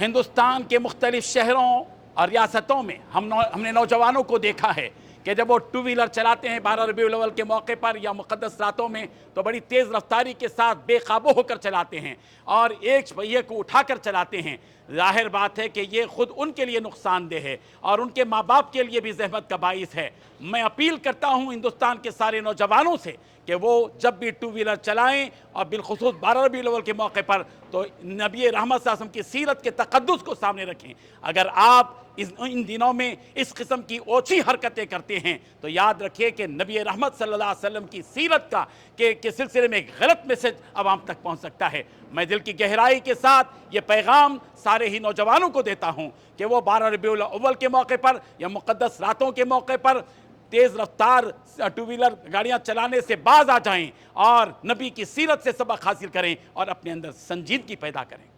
ہندوستان کے مختلف شہروں اور ریاستوں میں ہم نے نوجوانوں کو دیکھا ہے کہ جب وہ ٹو ویلر چلاتے ہیں 12 ربیع الاول کے موقع پر یا مقدس راتوں میں تو بڑی تیز رفتاری کے ساتھ بے قابو ہو کر چلاتے ہیں اور ایک پہیے کو اٹھا کر چلاتے ہیں۔ ظاہر بات ہے کہ یہ خود ان کے لیے نقصان دہ ہے اور ان کے ماں باپ کے لیے بھی زحمت کا باعث ہے۔ میں اپیل کرتا ہوں ہندوستان کے سارے نوجوانوں سے کہ وہ جب بھی ٹو ویلر چلائیں اور بالخصوص 12 ربیع الاول کے موقع پر تو نبی رحمت صلی اللہ علیہ وسلم کی سیرت کے تقدس کو سامنے رکھیں۔ اگر آپ ان دنوں میں اس قسم کی اوچھی حرکتیں کرتے ہیں تو یاد رکھیں کہ نبی رحمت صلی اللہ علیہ وسلم کی سیرت کا کے سلسلے میں ایک غلط میسج عوام تک پہنچ سکتا ہے۔ میں دل کی گہرائی کے ساتھ یہ پیغام سارے ہی نوجوانوں کو دیتا ہوں کہ وہ 12 ربیع الاول کے موقع پر یا مقدس راتوں کے موقع پر تیز رفتار ٹو ویلر گاڑیاں چلانے سے باز آ جائیں اور نبی کی سیرت سے سبق حاصل کریں اور اپنے اندر سنجیدگی پیدا کریں۔